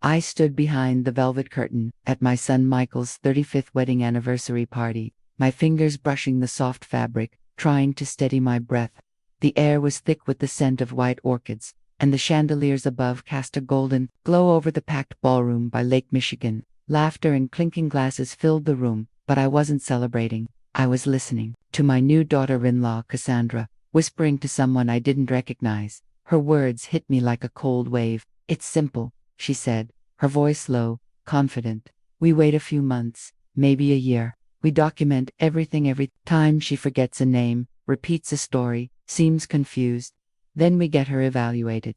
I stood behind the velvet curtain at my son Michael's 35th wedding anniversary party, my fingers brushing the soft fabric, trying to steady my breath. The air was thick with the scent of white orchids, and the chandeliers above cast a golden glow over the packed ballroom by Lake Michigan. Laughter and clinking glasses filled the room, but I wasn't celebrating. I was listening to my new daughter-in-law, Cassandra, whispering to someone I didn't recognize. Her words hit me like a cold wave. "It's simple," she said, her voice low, confident. "We wait a few months, maybe a year. We document everything. Every time she forgets a name, repeats a story, seems confused. Then we get her evaluated.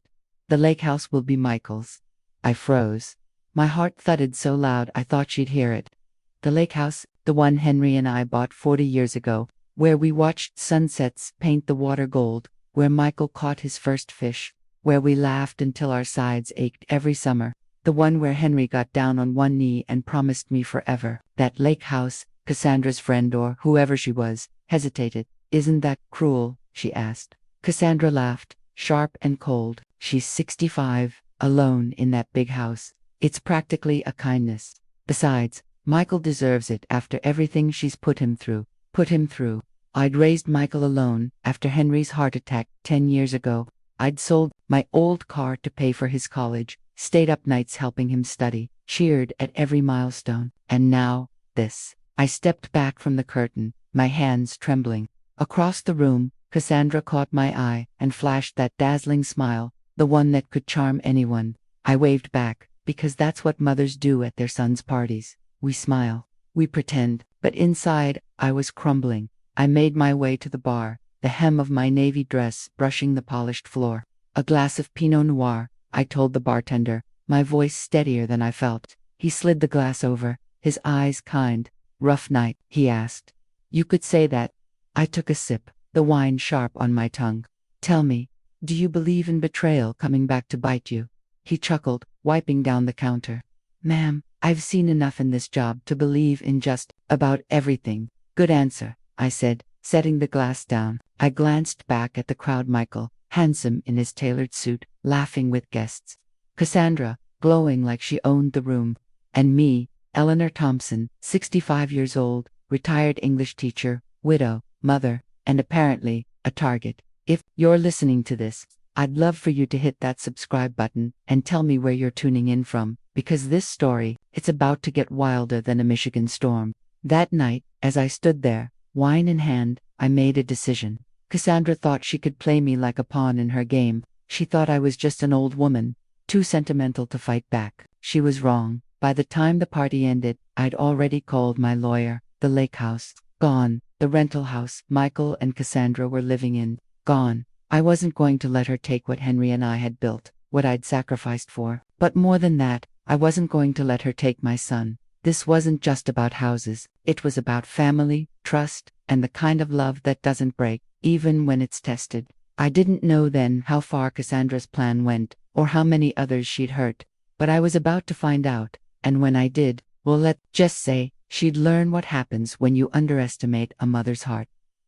The lake house will be Michael's." I froze. My heart thudded so loud I thought she'd hear it. The lake house, the one Henry and I bought 40 years ago, where we watched sunsets paint the water gold, where Michael caught his first fish, where we laughed until our sides ached every summer, the one where Henry got down on one knee and promised me forever. That lake house. Cassandra's friend, or whoever she was, hesitated. "Isn't that cruel?" she asked. Cassandra laughed, sharp and cold. "She's 65, alone in that big house. It's practically a kindness. Besides, Michael deserves it after everything she's put him through. I'd raised Michael alone after Henry's heart attack 10 years ago. I'd sold my old car to pay for his college, stayed up nights helping him study, cheered at every milestone. And now, this." I stepped back from the curtain, my hands trembling. Across the room, Cassandra caught my eye and flashed that dazzling smile, the one that could charm anyone. I waved back, because that's what mothers do at their sons' parties. We smile. We pretend. But inside, I was crumbling. I made my way to the bar, the hem of my navy dress brushing the polished floor. "A glass of Pinot Noir," I told the bartender, my voice steadier than I felt. He slid the glass over, his eyes kind. "Rough night?" he asked. "You could say that." I took a sip, the wine sharp on my tongue. "Tell me, do you believe in betrayal coming back to bite you?" He chuckled, wiping down the counter. "Ma'am, I've seen enough in this job to believe in just about everything." "Good answer," I said, setting the glass down. I glanced back at the crowd. Michael, handsome in his tailored suit, laughing with guests. Cassandra, glowing like she owned the room. And me, Eleanor Thompson, 65 years old, retired English teacher, widow, mother, and apparently a target. If you're listening to this, I'd love for you to hit that subscribe button and tell me where you're tuning in from, because this story, it's about to get wilder than a Michigan storm. That night, as I stood there, wine in hand, I made a decision. Cassandra thought she could play me like a pawn in her game. She thought I was just an old woman, too sentimental to fight back. She was wrong. By the time the party ended, I'd already called my lawyer. The lake house, gone. The rental house Michael and Cassandra were living in, gone. I wasn't going to let her take what Henry and I had built, what I'd sacrificed for. But more than that, I wasn't going to let her take my son. This wasn't just about houses. It was about family, trust, and the kind of love that doesn't break, even when it's tested. I didn't know then how far Cassandra's plan went, or how many others she'd hurt. But I was about to find out. And when I did, well, let's just say, she'd learn what happens when you underestimate a mother's heart.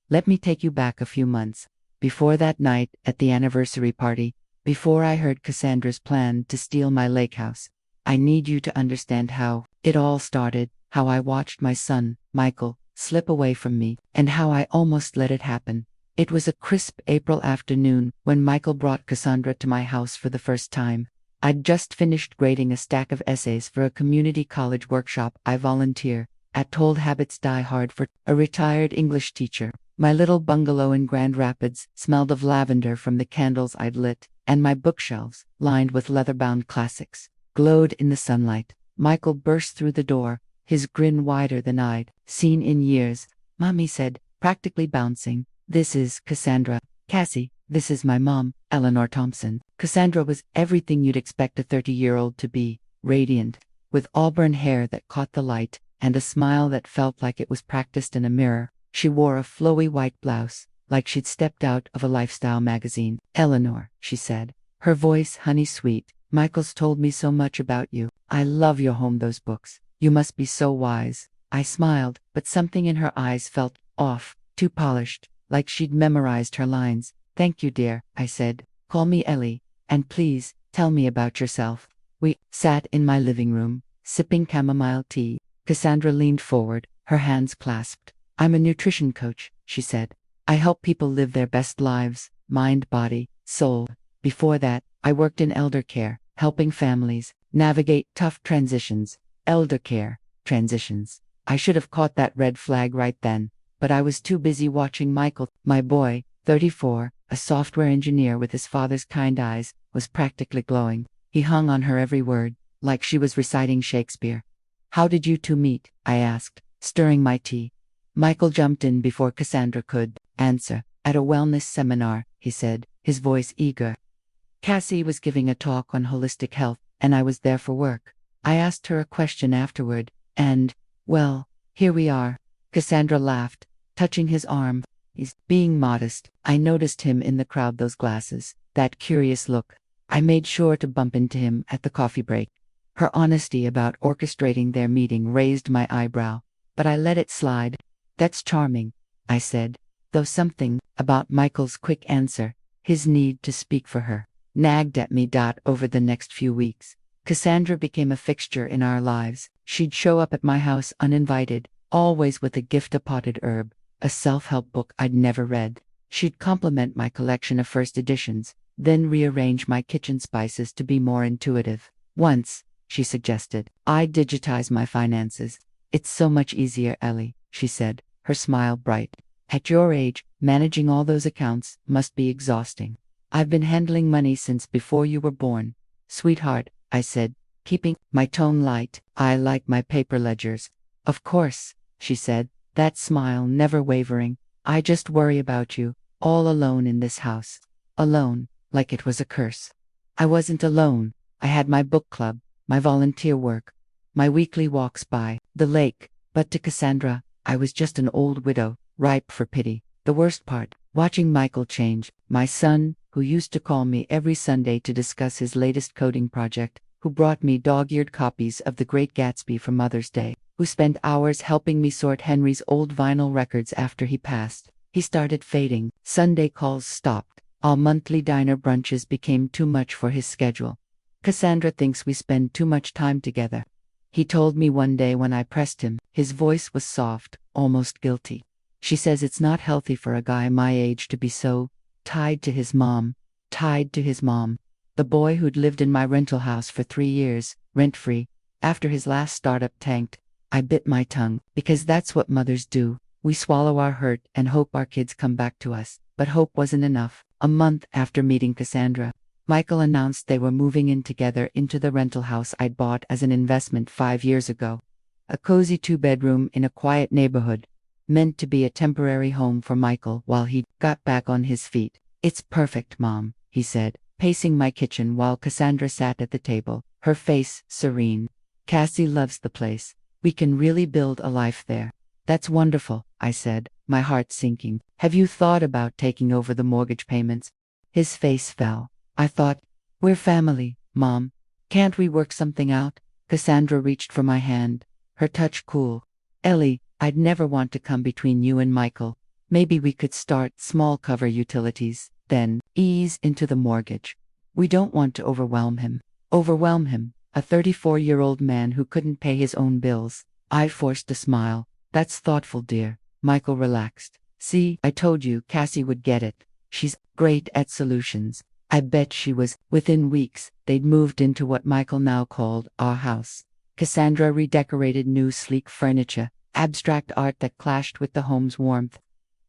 Let me take you back a few months. Before that night at the anniversary party, before I heard Cassandra's plan to steal my lake house, I need you to understand how it all started, how I watched my son, Michael, slip away from me, and how I almost let it happen. It was a crisp April afternoon when Michael brought Cassandra to my house for the first time. I'd just finished grading a stack of essays for a community college workshop I volunteer at. Told Habits Die Hard for a retired English teacher. My little bungalow in Grand Rapids smelled of lavender from the candles I'd lit, and my bookshelves, lined with leather-bound classics, glowed in the sunlight. Michael burst through the door, his grin wider than I'd seen in years. "Mommy," said, practically bouncing. "This is Cassandra. Cassie, this is my mom, Eleanor Thompson." Cassandra was everything you'd expect a 30-year-old to be, radiant, with auburn hair that caught the light, and a smile that felt like it was practiced in a mirror. She wore a flowy white blouse, like she'd stepped out of a lifestyle magazine. "Eleanor," she said, her voice honey-sweet, "Michael's told me so much about you. I love your home, those books. You must be so wise." I smiled, but something in her eyes felt off, too polished, like she'd memorized her lines. "Thank you, dear," I said. "Call me Ellie. And please, tell me about yourself." We sat in my living room, sipping chamomile tea. Cassandra leaned forward, her hands clasped. I'm a nutrition coach, she said. I help people live their best lives, mind, body, soul. Before that, I worked in elder care, helping families navigate tough transitions. Elder care, transitions. I should have caught that red flag right then, but I was too busy watching Michael, my boy, 34, a software engineer with his father's kind eyes, was practically glowing. He hung on her every word, like she was reciting Shakespeare. How did you two meet? I asked, stirring my tea. Michael jumped in before Cassandra could answer. At a wellness seminar, he said, his voice eager. Cassie was giving a talk on holistic health, and I was there for work. I asked her a question afterward, and, well, here we are. Cassandra laughed, touching his arm. He's being modest. I noticed him in the crowd, those glasses, that curious look. I made sure to bump into him at the coffee break. Her honesty about orchestrating their meeting raised my eyebrow, but I let it slide. That's charming, I said, though something about Michael's quick answer, his need to speak for her, nagged at me. Over the next few weeks, Cassandra became a fixture in our lives. She'd show up at my house uninvited, always with a gift, a potted herb, a self-help book I'd never read. She'd compliment my collection of first editions, then rearrange my kitchen spices to be more intuitive. Once, she suggested, I digitize my finances. It's so much easier, Ellie, she said, her smile bright. At your age, managing all those accounts must be exhausting. I've been handling money since before you were born. Sweetheart, I said, keeping my tone light. I like my paper ledgers. Of course, she said, that smile never wavering. I just worry about you, all alone in this house. Alone, like it was a curse. I wasn't alone. I had my book club, my volunteer work, my weekly walks by the lake, but to Cassandra, I was just an old widow, ripe for pity. The worst part, watching Michael change, my son, who used to call me every Sunday to discuss his latest coding project, who brought me dog-eared copies of The Great Gatsby for Mother's Day, who spent hours helping me sort Henry's old vinyl records after he passed. He started fading. Sunday calls stopped. All monthly diner brunches became too much for his schedule. Cassandra thinks we spend too much time together. He told me one day when I pressed him. His voice was soft, almost guilty. She says it's not healthy for a guy my age to be so tied to his mom. Tied to his mom. The boy who'd lived in my rental house for 3 years, rent-free, after his last startup tanked. I bit my tongue, because that's what mothers do. We swallow our hurt and hope our kids come back to us. But hope wasn't enough. A month after meeting Cassandra, Michael announced they were moving in together into the rental house I'd bought as an investment 5 years ago. A cozy 2-bedroom in a quiet neighborhood, meant to be a temporary home for Michael while he got back on his feet. It's perfect, Mom, he said, pacing my kitchen while Cassandra sat at the table, her face serene. Cassie loves the place. We can really build a life there. That's wonderful, I said, my heart sinking. Have you thought about taking over the mortgage payments? His face fell. I thought, we're family, Mom. Can't we work something out? Cassandra reached for my hand, her touch cool. Ellie, I'd never want to come between you and Michael. Maybe we could start small, cover utilities, then ease into the mortgage. We don't want to overwhelm him. Overwhelm him, a 34-year-old man who couldn't pay his own bills. I forced a smile. That's thoughtful, dear. Michael relaxed. See, I told you Cassie would get it. She's great at solutions. I bet she was. Within weeks, they'd moved into what Michael now called our house. Cassandra redecorated new sleek furniture, abstract art that clashed with the home's warmth.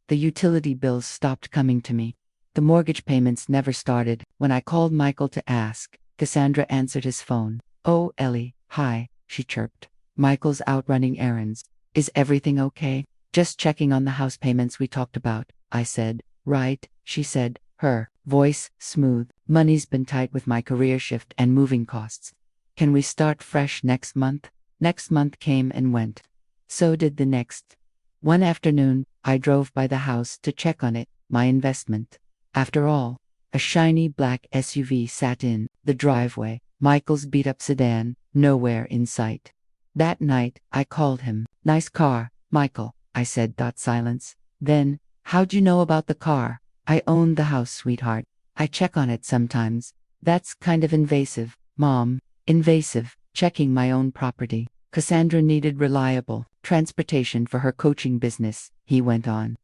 The utility bills stopped coming to me. The mortgage payments never started. When I called Michael to ask, Cassandra answered his phone. Oh, Ellie, hi, she chirped. Michael's out running errands. Is everything okay? Just checking on the house payments we talked about, I said. Right, she said, her voice smooth. Money's been tight with my career shift and moving costs. Can we start fresh next month? Next month came and went. So did the next. One afternoon, I drove by the house to check on it, my investment. After all, a shiny black SUV sat in the driveway, Michael's beat-up sedan, nowhere in sight. That night, I called him. Nice car, Michael, I said. Silence. Then, how'd you know about the car? I own the house, sweetheart. I check on it sometimes. That's kind of invasive, Mom. invasive, checking my own property. Cassandra needed reliable transportation for her coaching business, he went on.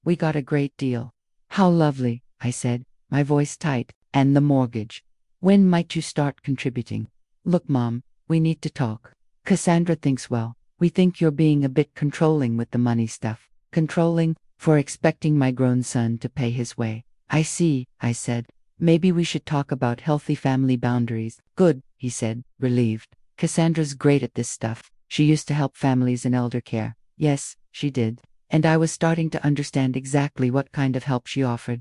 We got a great deal. How lovely, I said, my voice tight. And the mortgage. When might you start contributing? Look, Mom, we need to talk. Cassandra thinks, well, we think you're being a bit controlling with the money stuff. Controlling? For expecting my grown son to pay his way. I see, I said. Maybe we should talk about healthy family boundaries. Good, he said, relieved. Cassandra's great at this stuff. She used to help families in elder care. Yes, she did. And I was starting to understand exactly what kind of help she offered.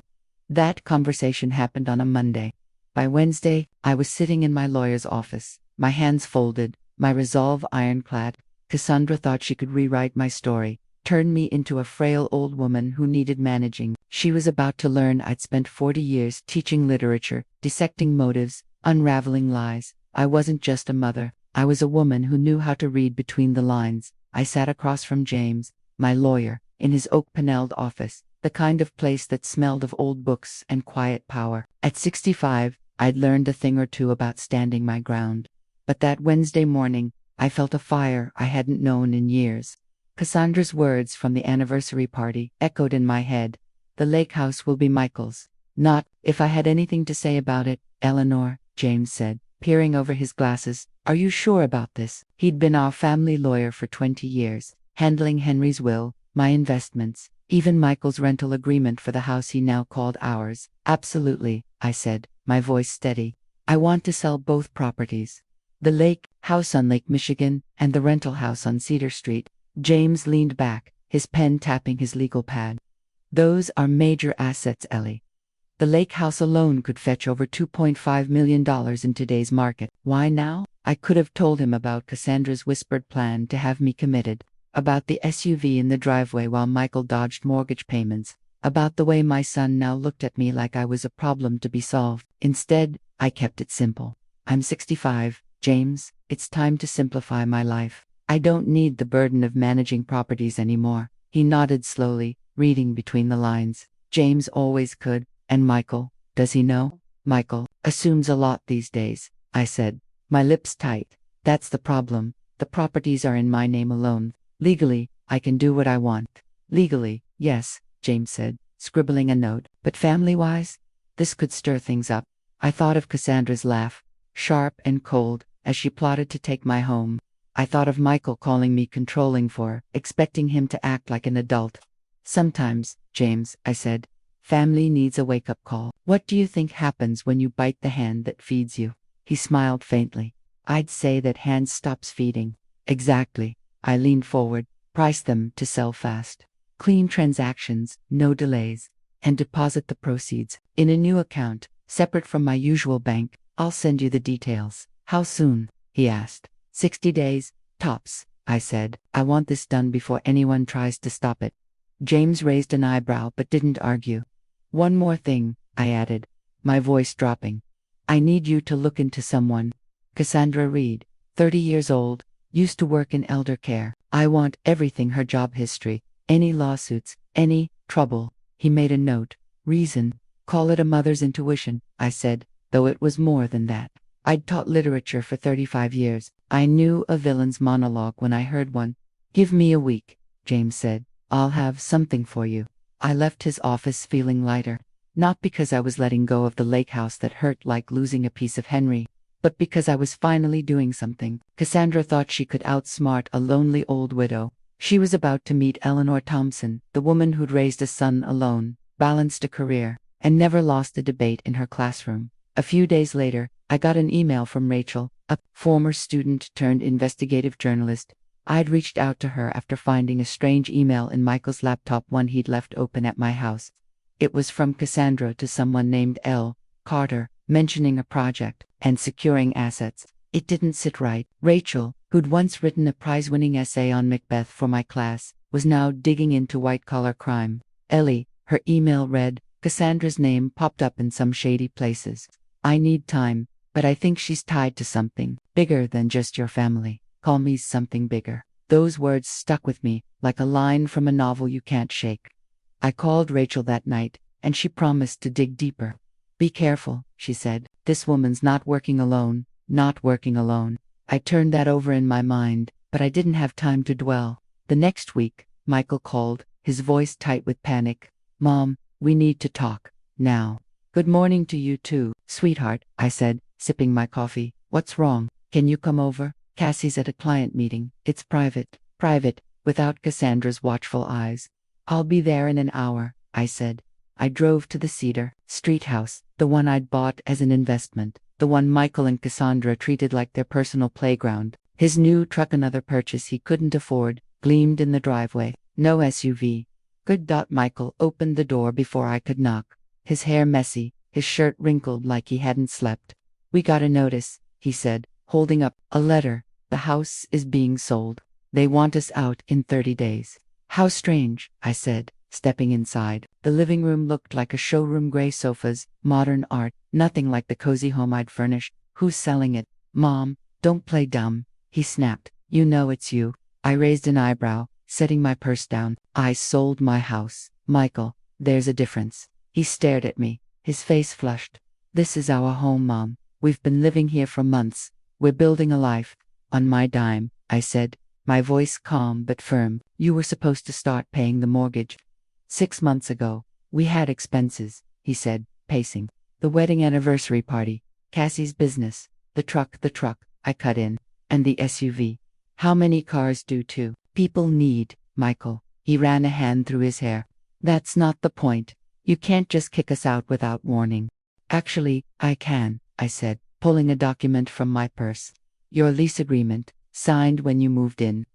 That conversation happened on a Monday. By Wednesday, I was sitting in my lawyer's office, my hands folded, my resolve ironclad. Cassandra thought she could rewrite my story, turn me into a frail old woman who needed managing. She was about to learn I'd spent 40 years teaching literature, dissecting motives, unraveling lies. I wasn't just a mother. I was a woman who knew how to read between the lines. I sat across from James, my lawyer, in his oak-paneled office, the kind of place that smelled of old books and quiet power. At 65, I'd learned a thing or two about standing my ground. But that Wednesday morning, I felt a fire I hadn't known in years. Cassandra's words from the anniversary party echoed in my head. The lake house will be Michael's. Not if I had anything to say about it, Eleanor, James said, peering over his glasses. Are you sure about this? He'd been our family lawyer for 20 years, handling Henry's will, my investments, even Michael's rental agreement for the house he now called ours. Absolutely, I said, my voice steady. I want to sell both properties. The lake house on Lake Michigan and the rental house on Cedar Street. James leaned back, his pen tapping his legal pad. Those are major assets, Ellie. The lake house alone could fetch over $2.5 million in today's market. Why now? I could have told him about Cassandra's whispered plan to have me committed, about the SUV in the driveway while Michael dodged mortgage payments, about the way my son now looked at me like I was a problem to be solved. Instead, I kept it simple. I'm 65, James. It's time to simplify my life. I don't need the burden of managing properties anymore. He nodded slowly, reading between the lines. James always could. And Michael, does he know? Michael assumes a lot these days, I said, my lips tight. That's the problem. The properties are in my name alone. Legally, I can do what I want. Legally, yes, James said, scribbling a note. But family-wise? This could stir things up. I thought of Cassandra's laugh, sharp and cold, as she plotted to take my home. I thought of Michael calling me controlling for her, expecting him to act like an adult. Sometimes, James, I said, family needs a wake-up call. What do you think happens when you bite the hand that feeds you? He smiled faintly. I'd say that hand stops feeding. Exactly. I leaned forward, price them to sell fast. Clean transactions, no delays. And deposit the proceeds in a new account, separate from my usual bank. I'll send you the details. How soon? He asked. 60 days, tops, I said. I want this done before anyone tries to stop it. James raised an eyebrow but didn't argue. One more thing, I added, my voice dropping. I need you to look into someone. Cassandra Reed, 30 years old, used to work in elder care. I want everything: her job history, any lawsuits, any trouble. He made a note. Reason. Call it a mother's intuition, I said, though it was more than that. I'd taught literature for 35 years. I knew a villain's monologue when I heard one. Give me a week, James said. I'll have something for you. I left his office feeling lighter, not because I was letting go of the lake house that hurt like losing a piece of Henry, but because I was finally doing something. Cassandra thought she could outsmart a lonely old widow. She was about to meet Eleanor Thompson, the woman who'd raised a son alone, balanced a career, and never lost a debate in her classroom. A few days later, I got an email from Rachel, a former student turned investigative journalist. I'd reached out to her after finding a strange email in Michael's laptop, one he'd left open at my house. It was from Cassandra to someone named L. Carter, mentioning a project and securing assets. It didn't sit right. Rachel, who'd once written a prize-winning essay on Macbeth for my class, was now digging into white-collar crime. Ellie, her email read. Cassandra's name popped up in some shady places. I need time, but I think she's tied to something bigger than just your family. Call me something bigger. Those words stuck with me, like a line from a novel you can't shake. I called Rachel that night, and she promised to dig deeper. Be careful, she said. This woman's not working alone. not working alone. I turned that over in my mind, but I didn't have time to dwell. The next week, Michael called, his voice tight with panic. Mom, we need to talk. Now. Good morning to you too, sweetheart, I said, sipping my coffee. What's wrong? Can you come over? Cassie's at a client meeting. It's private. Private, without Cassandra's watchful eyes. I'll be there in an hour, I said. I drove to the Cedar Street house, the one I'd bought as an investment, the one Michael and Cassandra treated like their personal playground. His new truck, another purchase he couldn't afford, gleamed in the driveway. No SUV. Good. Michael opened the door before I could knock. His hair messy, his shirt wrinkled like he hadn't slept. We got a notice, he said, holding up a letter. The house is being sold. They want us out in 30 days. How strange, I said, stepping inside. The living room looked like a showroom, gray sofas, modern art, nothing like the cozy home I'd furnished. Who's selling it? Mom, don't play dumb, he snapped. You know it's you. I raised an eyebrow, setting my purse down. I sold my house. Michael, there's a difference. He stared at me, his face flushed. This is our home, Mom. We've been living here for months. We're building a life. On my dime, I said, my voice calm but firm. You were supposed to start paying the mortgage 6 months ago. We had expenses, he said, pacing. The wedding anniversary party, Cassie's business, the truck, I cut in, and the SUV. How many cars do two people need, Michael? He ran a hand through his hair. That's not the point. You can't just kick us out without warning. Actually, I can, I said, pulling a document from my purse. Your lease agreement, signed when you moved in.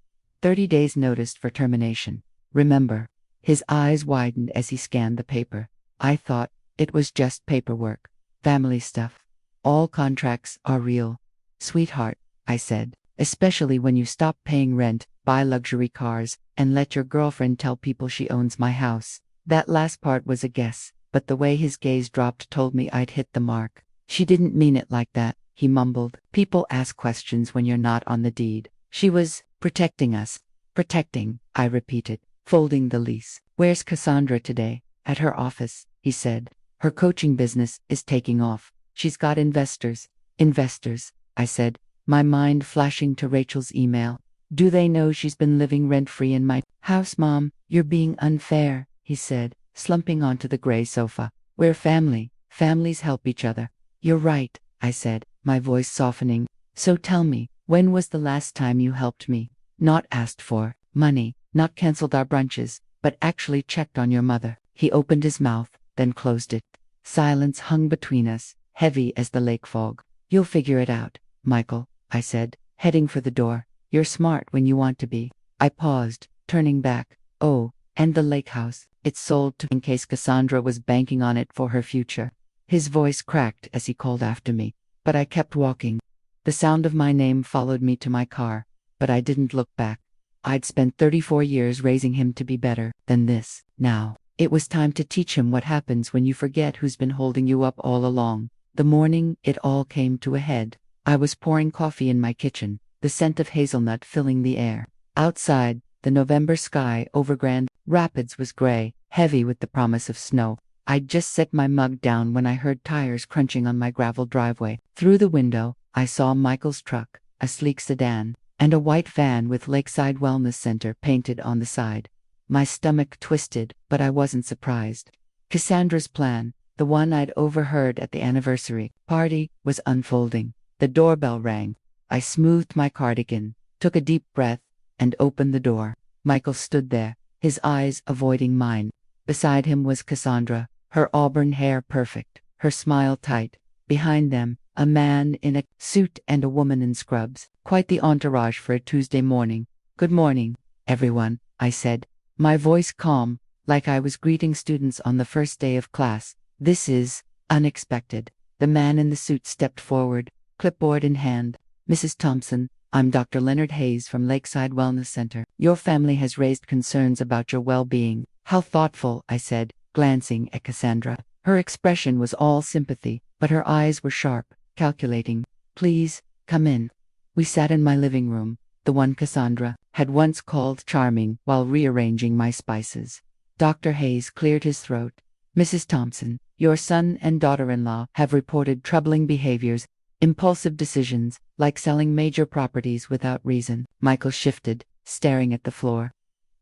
30 days notice for termination. Remember? His eyes widened as he scanned the paper. I thought it was just paperwork. Family stuff. All contracts are real. Sweetheart, I said, especially when you stop paying rent, buy luxury cars, and let your girlfriend tell people she owns my house. That last part was a guess, but the way his gaze dropped told me I'd hit the mark. She didn't mean it like that, he mumbled. People ask questions when you're not on the deed. She was protecting us. Protecting, I repeated, folding the lease. Where's Cassandra today? At her office, he said. Her coaching business is taking off. She's got investors. Investors, I said, my mind flashing to Rachel's email. Do they know she's been living rent-free in my house, Mom? You're being unfair, he said, slumping onto the gray sofa. We're family. Families help each other. You're right, I said, my voice softening. So tell me, when was the last time you helped me? Not asked for money, not canceled our brunches, but actually checked on your mother. He opened his mouth, then closed it. Silence hung between us, heavy as the lake fog. You'll figure it out, Michael, I said, heading for the door. You're smart when you want to be. I paused, turning back. Oh, and the lake house. It's sold in case Cassandra was banking on it for her future. His voice cracked as he called after me, but I kept walking. The sound of my name followed me to my car, but I didn't look back. I'd spent 34 years raising him to be better than this. Now, it was time to teach him what happens when you forget who's been holding you up all along. The morning it all came to a head. I was pouring coffee in my kitchen, the scent of hazelnut filling the air. Outside, the November sky over Grand Rapids was gray, heavy with the promise of snow. I'd just set my mug down when I heard tires crunching on my gravel driveway. Through the window, I saw Michael's truck, a sleek sedan, and a white van with Lakeside Wellness Center painted on the side. My stomach twisted, but I wasn't surprised. Cassandra's plan, the one I'd overheard at the anniversary party, was unfolding. The doorbell rang. I smoothed my cardigan, took a deep breath, and opened the door. Michael stood there, his eyes avoiding mine. Beside him was Cassandra, her auburn hair perfect, her smile tight. Behind them, a man in a suit and a woman in scrubs. Quite the entourage for a Tuesday morning. Good morning, everyone, I said, my voice calm, like I was greeting students on the first day of class. This is unexpected. The man in the suit stepped forward, clipboard in hand. Mrs. Thompson, I'm Dr. Leonard Hayes from Lakeside Wellness Center. Your family has raised concerns about your well-being. How thoughtful, I said, glancing at Cassandra. Her expression was all sympathy, but her eyes were sharp, calculating. Please, come in. We sat in my living room, the one Cassandra had once called charming, while rearranging my spices. Dr. Hayes cleared his throat. Mrs. Thompson, your son and daughter-in-law have reported troubling behaviors Impulsive decisions, like selling major properties without reason. Michael shifted, staring at the floor.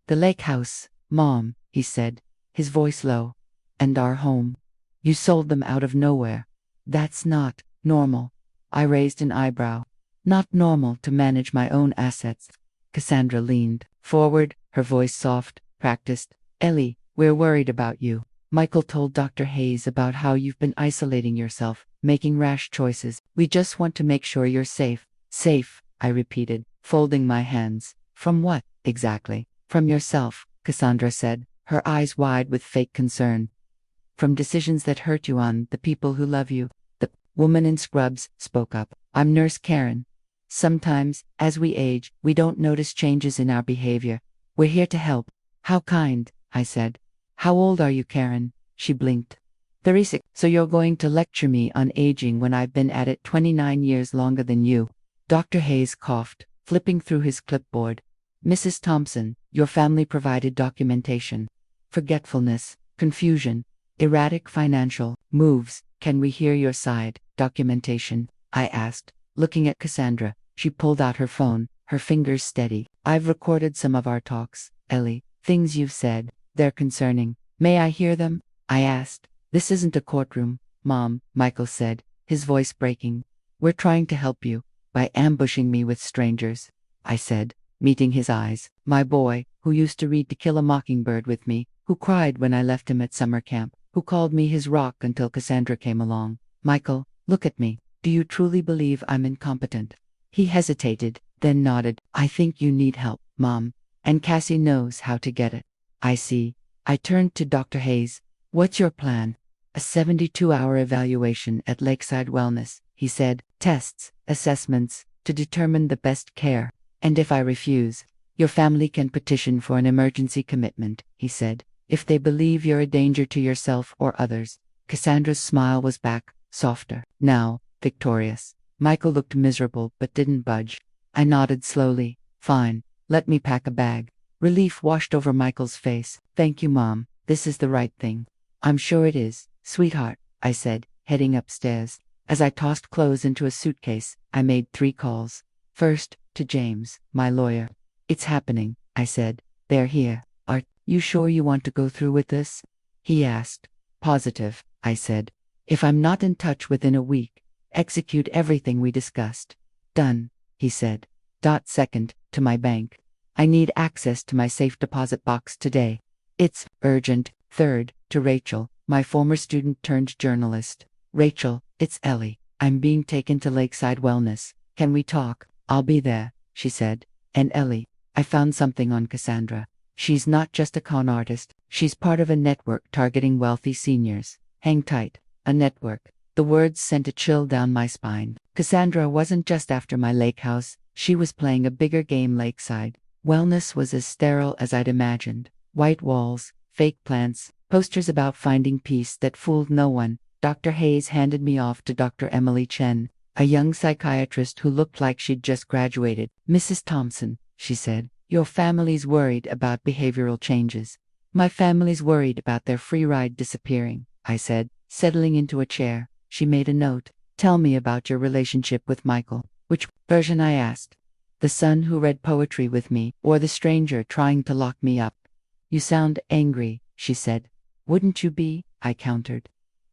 The lake house, Mom, he said, his voice low. And our home. You sold them out of nowhere. That's not normal. I raised an eyebrow. Not normal to manage my own assets. Cassandra leaned forward, her voice soft, practiced. Ellie, we're worried about you. Michael told Dr. Hayes about how you've been isolating yourself, making rash choices. We just want to make sure you're safe. Safe, I repeated, folding my hands. From what, exactly? From yourself, Cassandra said, her eyes wide with fake concern. From decisions that hurt you on the people who love you. The woman in scrubs spoke up. I'm Nurse Karen. Sometimes, as we age, we don't notice changes in our behavior. We're here to help. How kind, I said. How old are you, Karen? She blinked. 36. So you're going to lecture me on aging when I've been at it 29 years longer than you. Dr. Hayes coughed, flipping through his clipboard. Mrs. Thompson, your family provided documentation. Forgetfulness, confusion, erratic financial moves. Can we hear your side? Documentation, I asked, looking at Cassandra. She pulled out her phone, her fingers steady. I've recorded some of our talks, Ellie. Things you've said. They're concerning. May I hear them? I asked. This isn't a courtroom, Mom, Michael said, his voice breaking. We're trying to help you by ambushing me with strangers, I said, meeting his eyes. My boy, who used to read To Kill a Mockingbird with me, who cried when I left him at summer camp, who called me his rock until Cassandra came along. Michael, look at me. Do you truly believe I'm incompetent? He hesitated, then nodded. I think you need help, Mom. And Cassie knows how to get it. I see. I turned to Dr. Hayes. What's your plan? A 72-hour evaluation at Lakeside Wellness, he said. Tests, assessments, to determine the best care. And if I refuse, your family can petition for an emergency commitment, he said, if they believe you're a danger to yourself or others. Cassandra's smile was back, softer, now, victorious. Michael looked miserable but didn't budge. I nodded slowly. Fine, let me pack a bag. Relief washed over Michael's face. Thank you, Mom. This is the right thing. I'm sure it is, sweetheart, I said, heading upstairs. As I tossed clothes into a suitcase, I made 3 calls. First, to James, my lawyer. It's happening, I said. They're here. Are you sure you want to go through with this? He asked. Positive, I said. If I'm not in touch within a week, execute everything we discussed. Done, he said. Second, to my bank. I need access to my safe deposit box today. It's urgent. Third, to Rachel, my former student turned journalist. Rachel, it's Ellie. I'm being taken to Lakeside Wellness. Can we talk? I'll be there, she said. And Ellie, I found something on Cassandra. She's not just a con artist, she's part of a network targeting wealthy seniors. Hang tight. A network. The words sent a chill down my spine. Cassandra wasn't just after my lake house, she was playing a bigger game lakeside. Wellness was as sterile as I'd imagined. White walls, fake plants, posters about finding peace that fooled no one. Dr. Hayes handed me off to Dr. Emily Chen, a young psychiatrist who looked like she'd just graduated. Mrs. Thompson, she said, your family's worried about behavioral changes. My family's worried about their free ride disappearing, I said, settling into a chair. She made a note. Tell me about your relationship with Michael. Which version, I asked. The son who read poetry with me, or the stranger trying to lock me up? You sound angry, she said. Wouldn't you be? I countered.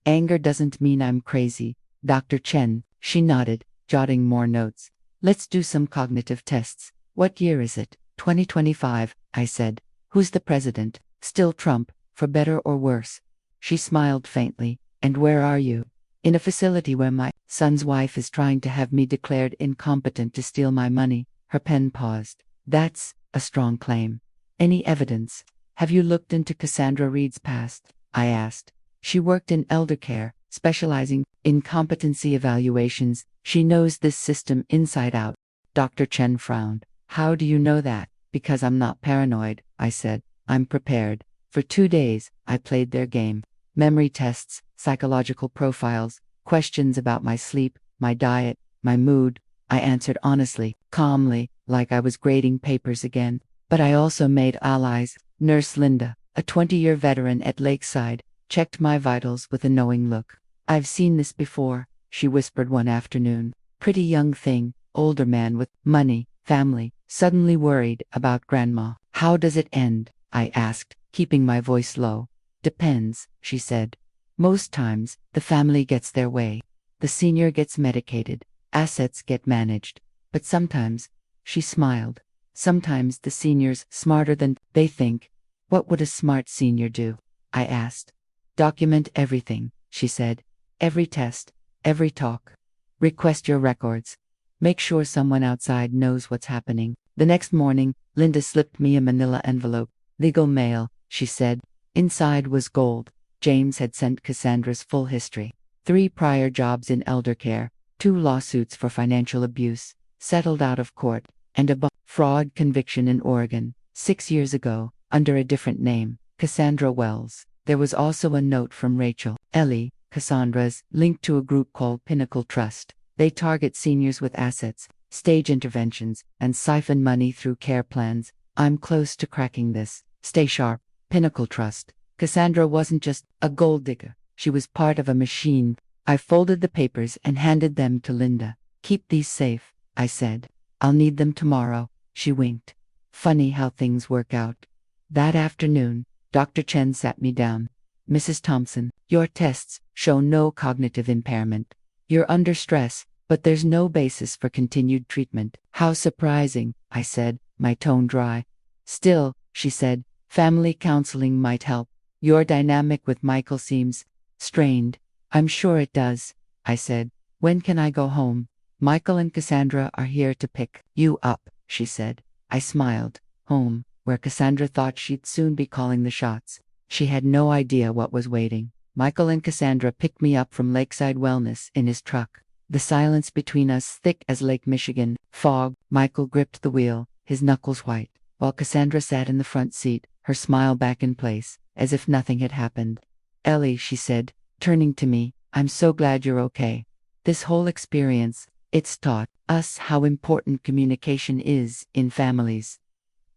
Anger doesn't mean I'm crazy, Dr. Chen. She nodded, jotting more notes. Let's do some cognitive tests. What year is it? 2025, I said. Who's the president? Still Trump, for better or worse. She smiled faintly. And where are you? In a facility where my son's wife is trying to have me declared incompetent to steal my money. Her pen paused. That's a strong claim. Any evidence? Have you looked into Cassandra Reed's past? I asked. She worked in elder care, specializing in competency evaluations. She knows this system inside out. Dr. Chen frowned. How do you know that? Because I'm not paranoid, I said. I'm prepared. For 2 days, I played their game. Memory tests, psychological profiles, questions about my sleep, my diet, my mood. I answered honestly, calmly, like I was grading papers again. But I also made allies. Nurse Linda, a 20-year veteran at Lakeside, checked my vitals with a knowing look. I've seen this before, she whispered one afternoon. Pretty young thing, older man with money, family, suddenly worried about grandma. How does it end? I asked, keeping my voice low. Depends, she said. Most times, the family gets their way. The senior gets medicated, assets get managed. But sometimes, she smiled, sometimes the senior's smarter than they think. What would a smart senior do? I asked. Document everything, she said. Every test, every talk. Request your records. Make sure someone outside knows what's happening. The next morning, Linda slipped me a manila envelope. Legal mail, she said. Inside was gold. James had sent Cassandra's full history. 3 prior jobs in elder care, 2 lawsuits for financial abuse, settled out of court, and a fraud conviction in Oregon, 6 years ago, under a different name, Cassandra Wells. There was also a note from Rachel, Ellie, Cassandra's, linked to a group called Pinnacle Trust. They target seniors with assets, stage interventions, and siphon money through care plans. I'm close to cracking this. Stay sharp. Pinnacle Trust. Cassandra wasn't just a gold digger. She was part of a machine. I folded the papers and handed them to Linda. Keep these safe, I said. I'll need them tomorrow. She winked. Funny how things work out. That afternoon, Dr. Chen sat me down. Mrs. Thompson, your tests show no cognitive impairment. You're under stress, but there's no basis for continued treatment. How surprising, I said, my tone dry. Still, she said, family counseling might help. Your dynamic with Michael seems strained. I'm sure it does, I said. When can I go home? Michael and Cassandra are here to pick you up, she said. I smiled. Home, where Cassandra thought she'd soon be calling the shots. She had no idea what was waiting. Michael and Cassandra picked me up from Lakeside Wellness in his truck. The silence between us thick as Lake Michigan. Fog. Michael gripped the wheel, his knuckles white, while Cassandra sat in the front seat, her smile back in place, as if nothing had happened. Ellie, she said, turning to me, I'm so glad you're okay. This whole experience, it's taught us how important communication is in families.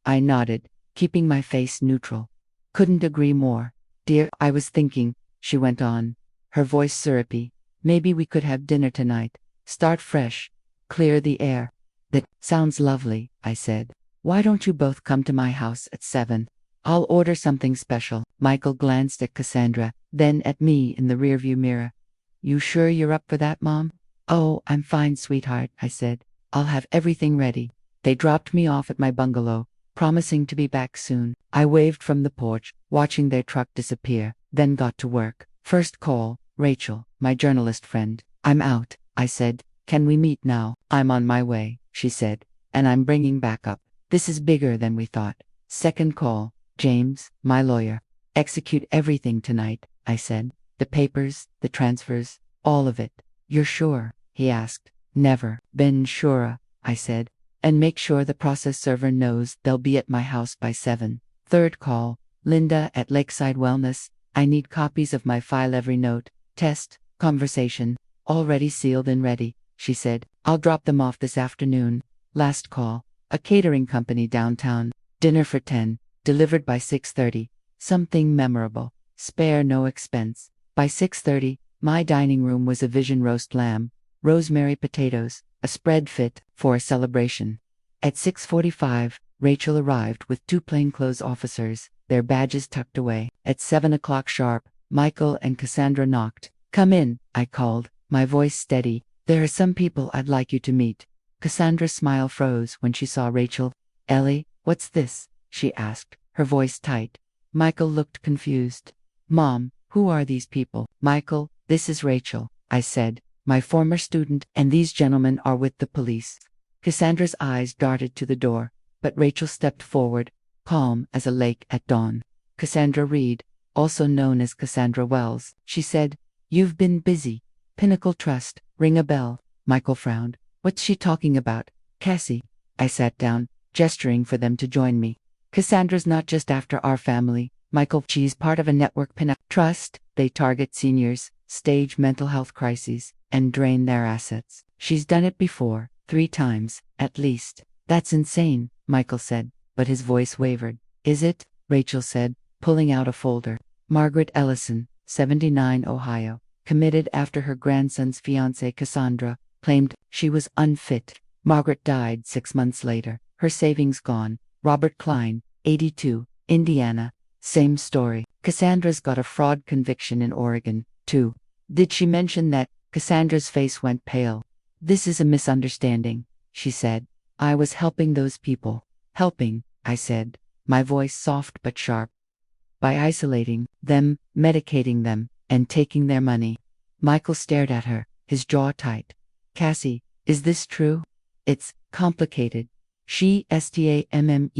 I nodded, keeping my face neutral. Couldn't agree more. Dear, I was thinking, she went on, her voice syrupy, maybe we could have dinner tonight. Start fresh. Clear the air. That sounds lovely, I said. Why don't you both come to my house at 7? I'll order something special. Michael glanced at Cassandra, then at me in the rearview mirror. You sure you're up for that, Mom? Oh, I'm fine, sweetheart, I said. I'll have everything ready. They dropped me off at my bungalow, promising to be back soon. I waved from the porch, watching their truck disappear, then got to work. First call, Rachel, my journalist friend. I'm out, I said. Can we meet now? I'm on my way, she said, and I'm bringing backup. This is bigger than we thought. Second call, James, my lawyer. Execute everything tonight, I said. The papers, the transfers, all of it. You're sure? He asked. Never been surer, I said. And make sure the process server knows they'll be at my house by 7. Third call, Linda at Lakeside Wellness. I need copies of my file, every note, test, conversation, already sealed and ready, she said. I'll drop them off this afternoon. Last call, a catering company downtown. Dinner for 10, delivered by 6:30. Something memorable. Spare no expense. By 6:30, my dining room was a Vision roast lamb, rosemary potatoes, a spread fit for a celebration. At 6:45, Rachel arrived with 2 plainclothes officers, their badges tucked away. At 7 o'clock sharp, Michael and Cassandra knocked. Come in, I called, my voice steady. There are some people I'd like you to meet. Cassandra's smile froze when she saw Rachel. Ellie, what's this? She asked, her voice tight. Michael looked confused. Mom, who are these people? Michael, this is Rachel, I said, my former student, and these gentlemen are with the police. Cassandra's eyes darted to the door, but Rachel stepped forward, calm as a lake at dawn. Cassandra Reed, also known as Cassandra Wells, she said, you've been busy. Pinnacle Trust, ring a bell. Michael frowned. What's she talking about? Cassie. I sat down, gesturing for them to join me. Cassandra's not just after our family, Michael. She's part of a network. Pinnacle Trust. They target seniors, stage mental health crises, and drain their assets. She's done it before, 3 times, at least. That's insane, Michael said, but his voice wavered. Is it? Rachel said, pulling out a folder. Margaret Ellison, 79 Ohio. committed after her grandson's fiancée Cassandra claimed she was unfit. Margaret died 6 months later, her savings gone. Robert Klein, 82, Indiana. Same story. Cassandra's got a fraud conviction in Oregon, too. Did she mention that? Cassandra's face went pale. This is a misunderstanding, she said. I was helping those people. Helping, I said, my voice soft but sharp. By isolating them, medicating them, and taking their money. Michael stared at her, his jaw tight. Cassie, is this true? It's complicated. She stammered.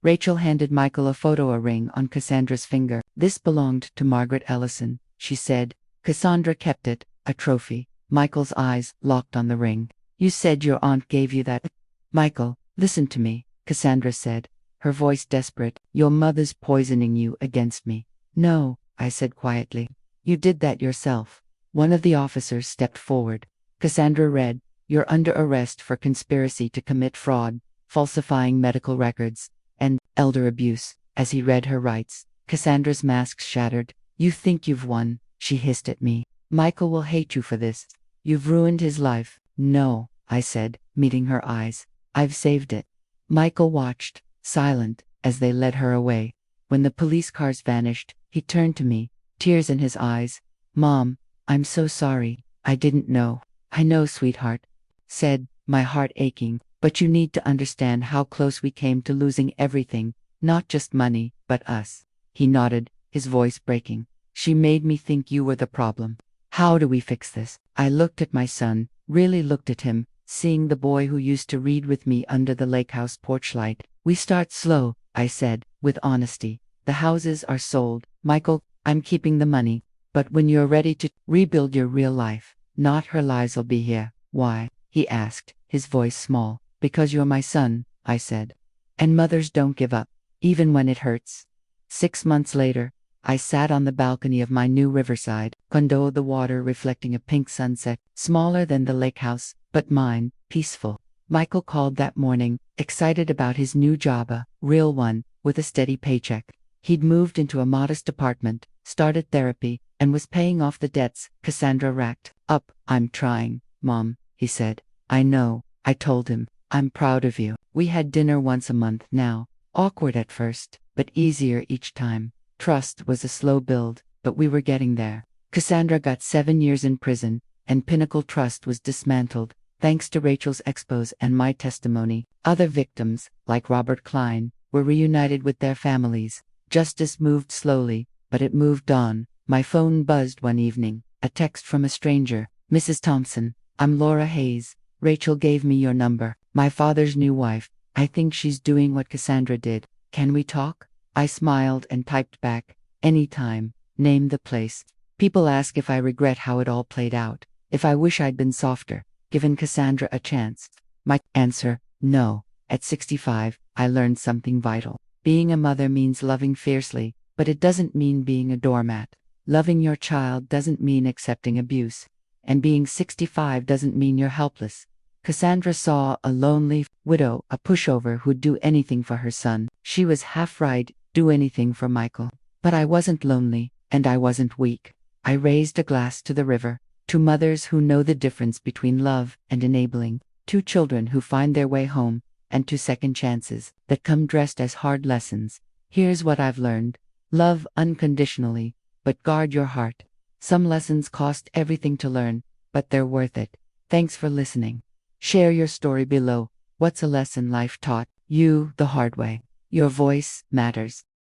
Rachel handed Michael a photo ring on Cassandra's finger. This belonged to Margaret Ellison, she said. Cassandra kept it, a trophy. Michael's eyes locked on the ring. You said your aunt gave you that. Michael, listen to me, Cassandra said, her voice desperate. Your mother's poisoning you against me. No, I said quietly. You did that yourself. One of the officers stepped forward. Cassandra read, You're under arrest for conspiracy to commit fraud, falsifying medical records, and elder abuse. As he read her rights, Cassandra's mask shattered. You think you've won, she hissed at me. Michael will hate you for this. You've ruined his life. No, I said, meeting her eyes. I've saved it. Michael watched, silent, as they led her away. When the police cars vanished, he turned to me, tears in his eyes. Mom, I'm so sorry. I didn't know. I know, sweetheart, said, my heart aching, but you need to understand how close we came to losing everything, not just money, but us. He nodded, his voice breaking. She made me think you were the problem. How do we fix this? I looked at my son, really looked at him, seeing the boy who used to read with me under the lake house porch light. We start slow, I said, with honesty. The houses are sold. Michael, I'm keeping the money. But when you're ready to rebuild your real life, not her lies'll be here. Why? He asked, his voice small. Because you're my son, I said. And mothers don't give up, even when it hurts. 6 months later, I sat on the balcony of my new riverside condo, the water reflecting a pink sunset, smaller than the lake house, but mine, peaceful. Michael called that morning, excited about his new job, a real one, with a steady paycheck. He'd moved into a modest apartment, started therapy, and was paying off the debts Cassandra racked up. I'm trying, Mom, he said. I know, I told him. I'm proud of you. We had dinner once a month now. Awkward at first, but easier each time. Trust was a slow build, but we were getting there. Cassandra got 7 years in prison, and Pinnacle Trust was dismantled, thanks to Rachel's expose and my testimony. Other victims, like Robert Klein, were reunited with their families. Justice moved slowly, but it moved on. My phone buzzed one evening, a text from a stranger. Mrs. Thompson, I'm Laura Hayes. Rachel gave me your number. My father's new wife. I think she's doing what Cassandra did. Can we talk? I smiled and typed back, anytime, name the place. People ask if I regret how it all played out, if I wish I'd been softer, given Cassandra a chance. My answer, no. At 65, I learned something vital. Being a mother means loving fiercely, but it doesn't mean being a doormat. Loving your child doesn't mean accepting abuse. And being 65 doesn't mean you're helpless. Cassandra saw a lonely widow, a pushover who'd do anything for her son. She was half right, do anything for Michael. But I wasn't lonely, and I wasn't weak. I raised a glass to the river, to mothers who know the difference between love and enabling, to children who find their way home, and to second chances that come dressed as hard lessons. Here's what I've learned. Love unconditionally, but guard your heart. Some lessons cost everything to learn, but they're worth it. Thanks for listening. Share your story below. What's a lesson life taught you the hard way? Your voice matters.